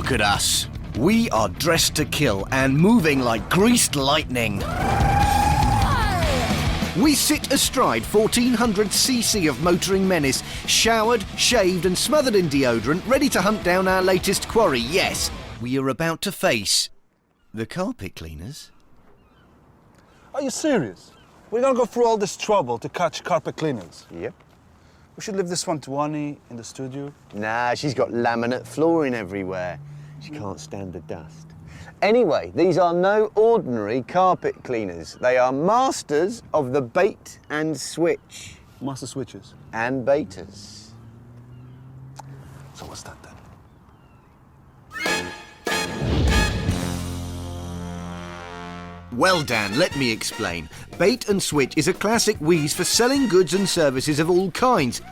Look at us. We are dressed to kill and moving like greased lightning. We sit astride 1400cc of motoring menace, showered, shaved and smothered in deodorant, ready to hunt down our latest quarry. Yes, we are about to face the carpet cleaners. Are you serious? We're gonna go through all this trouble to catch carpet cleaners? Yep. We should leave this one to Annie in the studio. Nah, she's got laminate flooring everywhere. She can't stand the dust. Anyway, these are no ordinary carpet cleaners. They are masters of the bait and switch. Master switches. And baiters. So what's that then? Well, Dan, let me explain. Bait and switch is a classic wheeze for selling goods and services of all kinds.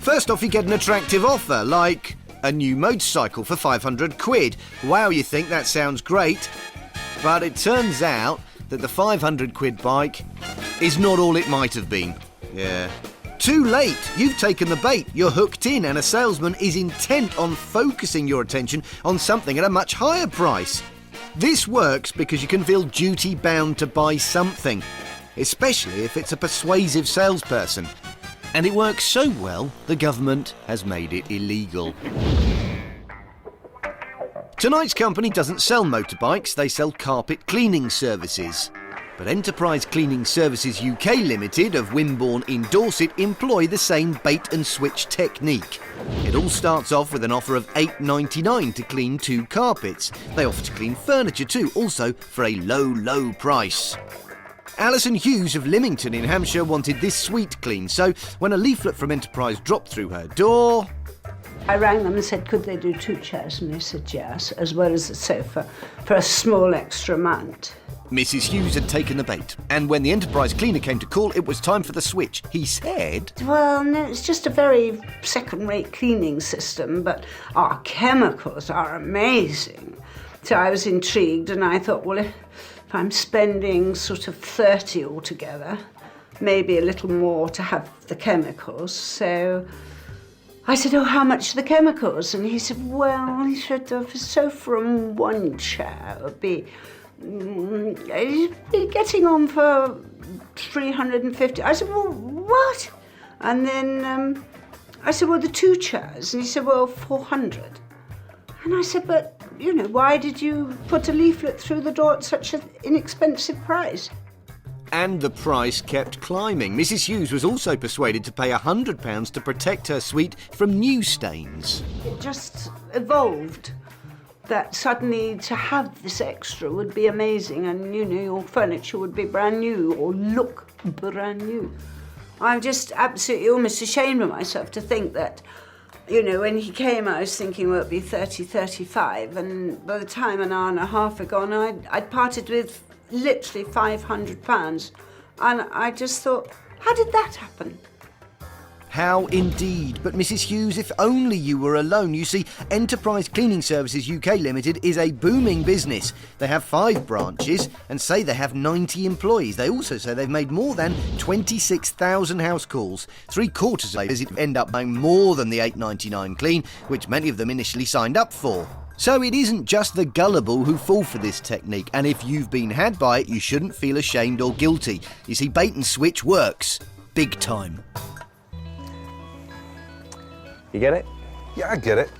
First off, you get an attractive offer, like a new motorcycle for 500 quid. Wow, you think that sounds great. But it turns out that the 500 quid bike is not all it might have been. Yeah. Too late. You've taken the bait. You're hooked in, and a salesman is intent on focusing your attention on something at a much higher price. This works because you can feel duty-bound to buy something, especially if it's a persuasive salesperson. And it works so well, the government has made it illegal. Tonight's company doesn't sell motorbikes, they sell carpet cleaning services. But Enterprise Cleaning Services UK Limited of Wimborne in Dorset employ the same bait and switch technique. It all starts off with an offer of £8.99 to clean 2 carpets. They offer to clean furniture too, also for a low, low price. Alison Hughes of Lymington in Hampshire wanted this suite cleaned, so when a leaflet from Enterprise dropped through her door, I rang them and said, could they do 2 chairs? And they said yes, as well as a sofa, for a small extra amount. Mrs. Hughes had taken the bait, and when the Enterprise cleaner came to call, it was time for the switch. He said, well, no, it's just a very second-rate cleaning system, but our chemicals are amazing. So I was intrigued, and I thought, well, if I'm spending sort of 30 altogether, maybe a little more to have the chemicals, so I said, oh, how much are the chemicals? And he said, well, so from 1 chair it would be getting on for 350. I said, well, what? And then I said, well, the 2 chairs. And he said, well, 400. And I said, but, you know, why did you put a leaflet through the door at such an inexpensive price? and the price kept climbing. Mrs. Hughes was also persuaded to pay £100 to protect her suite from new stains. It just evolved that suddenly to have this extra would be amazing, and you know, your furniture would be brand new or look brand new. I'm just absolutely almost ashamed of myself to think that, you know, when he came I was thinking, well, it'd be 30, 35, and by the time an hour and a half had gone, I'd parted with literally £500, and I just thought, how did that happen? How indeed. But Mrs. Hughes, if only you were alone. You see, Enterprise Cleaning Services UK Limited is a booming business. They have 5 branches and say they have 90 employees. They also say they've made more than 26,000 house calls. 3/4 of those end up buying more than the £8.99 clean, which many of them initially signed up for. So it isn't just the gullible who fall for this technique, and if you've been had by it, you shouldn't feel ashamed or guilty. You see, bait and switch works. Big time. You get it? Yeah, I get it.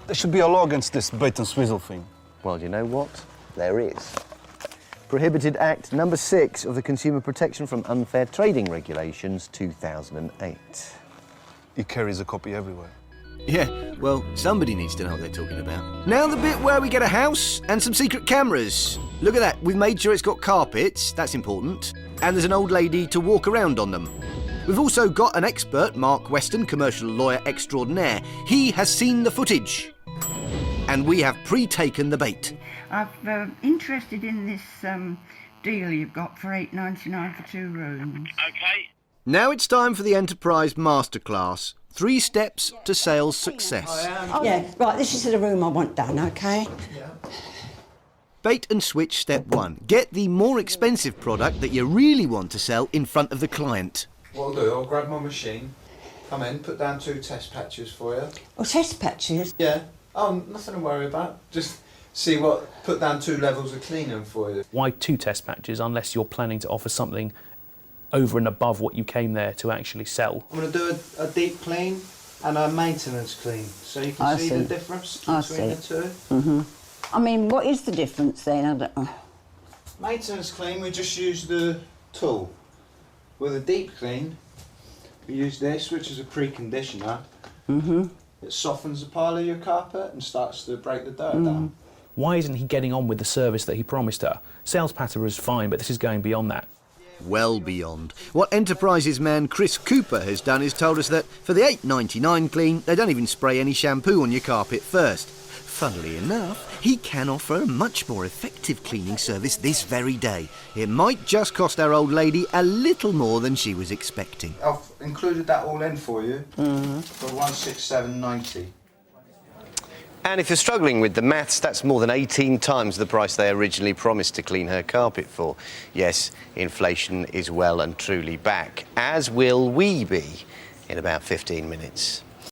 There should be a law against this bait and swizzle thing. Well, you know what? There is. Prohibited Act number 6 of the Consumer Protection from Unfair Trading Regulations 2008. He carries a copy everywhere. Yeah, well, somebody needs to know what they're talking about. Now the bit where we get a house and some secret cameras. Look at that, we've made sure it's got carpets, that's important, and there's an old lady to walk around on them. We've also got an expert, Mark Weston, commercial lawyer extraordinaire. He has seen the footage. And we have pre-taken the bait. I'm interested in this deal you've got for £8.99 for 2 rooms. OK. Now it's time for the Enterprise Masterclass. 3 steps to sales success. Oh, yeah, right, this is the room I want done, OK? Bait and switch step 1. Get the more expensive product that you really want to sell in front of the client. What I'll do, I'll grab my machine. Come in, put down 2 test patches for you. Oh, test patches? Yeah. Oh, nothing to worry about. Just put down 2 levels of cleaning for you. Why 2 test patches unless you're planning to offer something over and above what you came there to actually sell? I'm going to do a deep clean and a maintenance clean, so you can see the difference between the two. I mean, what is the difference then? I don't know. Maintenance clean, we just use the tool. With a deep clean, we use this, which is a preconditioner. It softens the pile of your carpet and starts to break the dirt down. Why isn't he getting on with the service that he promised her? Sales patter is fine, but this is going beyond that. Well beyond. What Enterprises man Chris Cooper has done is told us that for the $8.99 clean, they don't even spray any shampoo on your carpet first. Funnily enough, he can offer a much more effective cleaning service this very day. It might just cost our old lady a little more than she was expecting. I've included that all in for you for $167.90. And if you're struggling with the maths, that's more than 18 times the price they originally promised to clean her carpet for. Yes, inflation is well and truly back, as will we be in about 15 minutes.